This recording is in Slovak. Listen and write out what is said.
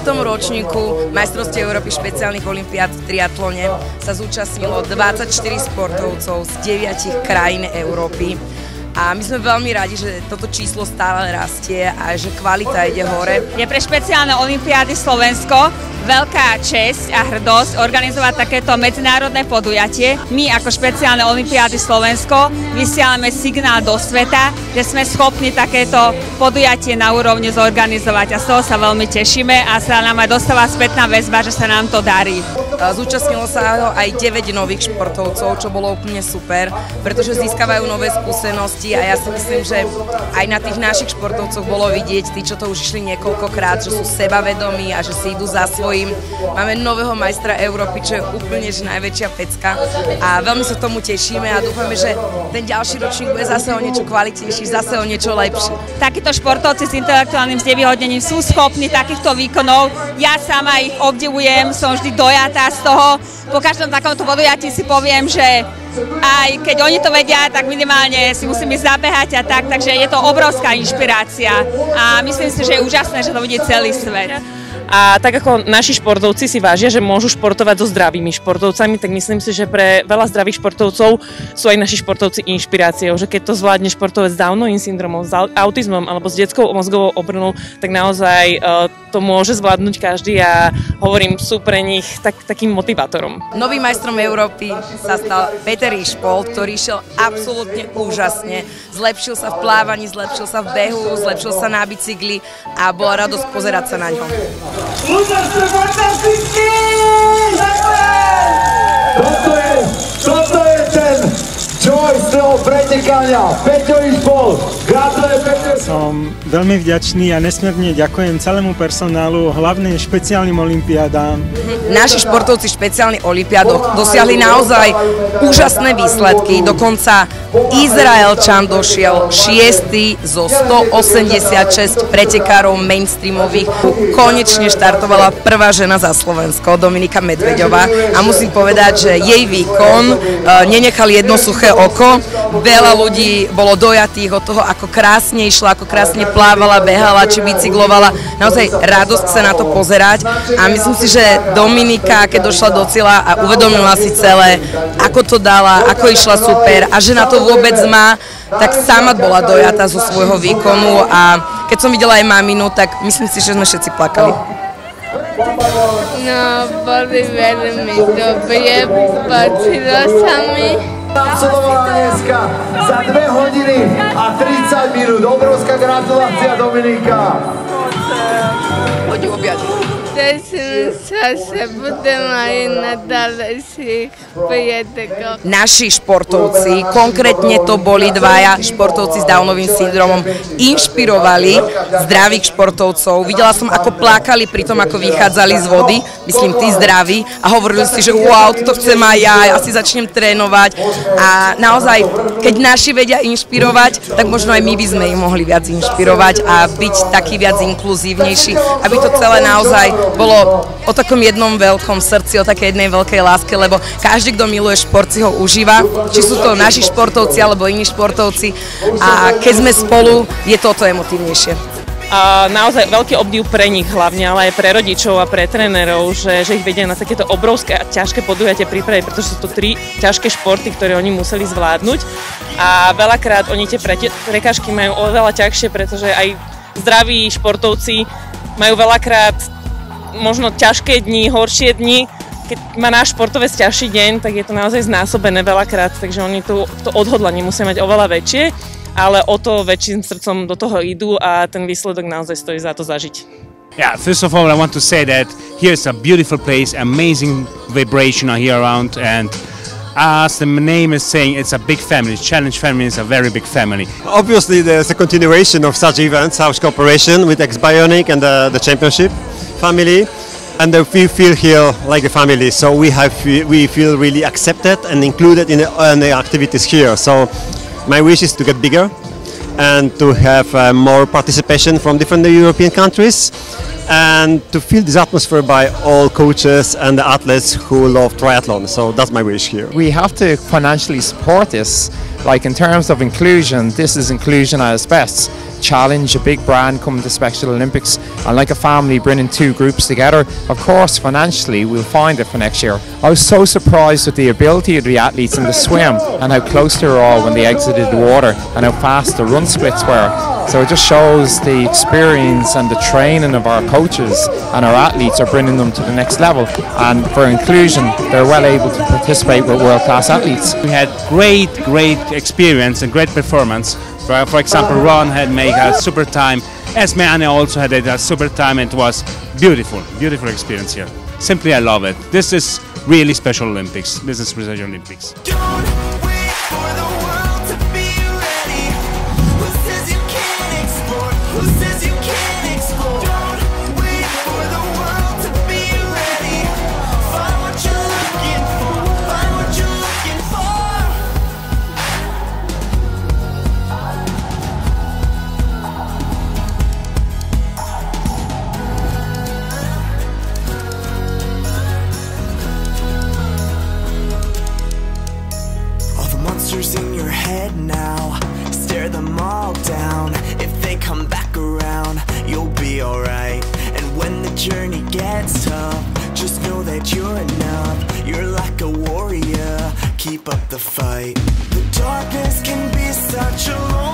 5. ročníku majstrovstiev Európy špeciálnych olympiád v triatlone sa zúčastnilo 24 športovcov z 9 krajín Európy. A my sme veľmi radi, že toto číslo stále rastie a že kvalita ide hore. Je pre špeciálne olympiády Slovensko veľká česť a hrdosť organizovať takéto medzinárodné podujatie. My ako špeciálne olympiády Slovensko vysielame signál do sveta, že sme schopní takéto podujatie na úrovni zorganizovať a z toho sa veľmi tešíme a sa nám aj dostáva spätná väzba, že sa nám to darí. Zúčastnilo sa aj 9 nových športovcov, čo bolo úplne super, pretože získavajú nové skúsenosti a ja si myslím, že aj na tých našich športovcoch bolo vidieť, tí, čo to už išli niekoľkokrát, že sú sebavedomí a že si idú za svojím. Máme nového majstra Európy, čo je úplne že najväčšia pecka a veľmi sa tomu tešíme a dúfame, že ten ďalší ročník bude zase o niečo kvalitnejší, zase o niečo lepší. Takíto športovci s intelektuálnym znevýhodnením sú schopní takýchto výkonov. Ja sama ich obdivujem, som vždy dojatá z toho. Po každom takomto podujatí si poviem, že aj keď oni to vedia, tak minimálne si musím ísť zabehať a tak, takže je to obrovská inšpirácia a myslím si, že je úžasné, že to vidí celý svet. A tak ako naši športovci si vážia, že môžu športovať so zdravými športovcami, tak myslím si, že pre veľa zdravých športovcov sú aj naši športovci inšpiráciou, že keď to zvládne športovec s Downovým syndromom, s autizmom alebo s detskou mozgovou obrnou, tak naozaj to môže zvládnuť každý a hovorím, sú pre nich takým motivátorom. Novým majstrom Európy sa stal Peter Išpol, ktorý šiel absolútne úžasne. Zlepšil sa v plávaní, zlepšil sa v behu, zlepšil sa na bicykli a bola radosť pozerať sa na ňo. Toto je ten Joy z toho pretekania. Peťo Išpol. Gratulujem, Peťo. Som veľmi vďačný a nesmierne ďakujem celému personálu, hlavne špeciálnym olympiádám. Naši športovci špeciálnych olympiádov dosiahli naozaj úžasné výsledky. Dokonca Izraelčan došiel 6. zo 186 pretekárov mainstreamových. Konečne štartovala prvá žena za Slovensko, Dominika Medveďová. A musím povedať, že jej výkon nenechal jedno suché oko. Veľa ľudí bolo dojatých od toho, ako krásne išla, ako krásne plávala, behala či bicyklovala. Naozaj radosť sa na to pozerať. A myslím si, že Dominika, keď došla do cieľa a uvedomila si celé, ako to dala, ako išla super a že na to vôbec má, tak sama bola dojatá zo svojho výkonu a keď som videla aj maminu, tak myslím si, že sme všetci plakali. No, boli veľmi dobre, páčilo sa mi. Absolvovala dneska za 2 hodiny a 30 minút. Obrovská gratulácia, Dominika. Poď ju objať. Teším sa, že budem aj na ďalších pretekoch. Naši športovci, konkrétne to boli dvaja športovci s Downovým syndromom, inšpirovali zdravých športovcov. Videla som, ako plakali pri tom, ako vychádzali z vody, myslím, tí zdraví, a hovorili si, že wow, toto chcem aj ja si začnem trénovať. A naozaj, keď naši vedia inšpirovať, tak možno aj my by sme ich mohli viac inšpirovať a byť taký viac inkluzívnejší, aby to celé naozaj bolo o takom jednom veľkom srdci, o takej jednej veľkej láske, lebo každý, kto miluje šport, si ho užíva, či sú to naši športovci alebo iní športovci, a keď sme spolu, je toto emotívnejšie. A naozaj veľký obdiv pre nich hlavne, ale aj pre rodičov a pre trénerov, že ich vedia na takéto obrovské a ťažké podujatie pripraviť, pretože sú to 3 ťažké športy, ktoré oni museli zvládnuť. A veľakrát oni tie prekážky majú oveľa ťažšie, pretože aj zdraví športovci majú veľakrát možno ťažké dni, horšie dni. Keď má náš športovec ťažší deň, tak je to naozaj znásobené veľakrát, takže oni to odhodlanie musia mať oveľa väčšie, ale o to väčším srdcom do toho idú a ten výsledok naozaj stojí za to zažiť. Yeah, first of all I want to say that here is a beautiful place, amazing vibration here around, and as the name is saying, it's a big family. Challenge family is a very big family. Obviously there's a continuation of such events, our cooperation with Ex-Bionic and the championship family, and we feel here like a family, so we feel really accepted and included in the activities here. So my wish is to get bigger and to have more participation from different European countries, and to feel this atmosphere by all coaches and the athletes who love triathlon. So that's my wish here. We have to financially support this Like in terms of inclusion, this is inclusion at its best. Challenge, a big brand coming to Special Olympics, and like a family bringing two groups together. Of course, financially, we'll find it for next year. I was so surprised with the ability of the athletes in the swim and how close they were all when they exited the water and how fast the run splits were. So it just shows the experience and the training of our coaches and our athletes are bringing them to the next level. And for inclusion, they're well able to participate with world-class athletes. We had great experience and great performance. For example, Ron had made a super time. Esme Anne also had a super time. It was beautiful experience here. Simply, I love it. This is really Special Olympics. This is Special Olympics. In your head now, stare them all down. If they come back around, you'll be alright. And when the journey gets tough, just know that you're enough. You're like a warrior, keep up the fight. The darkness can be such a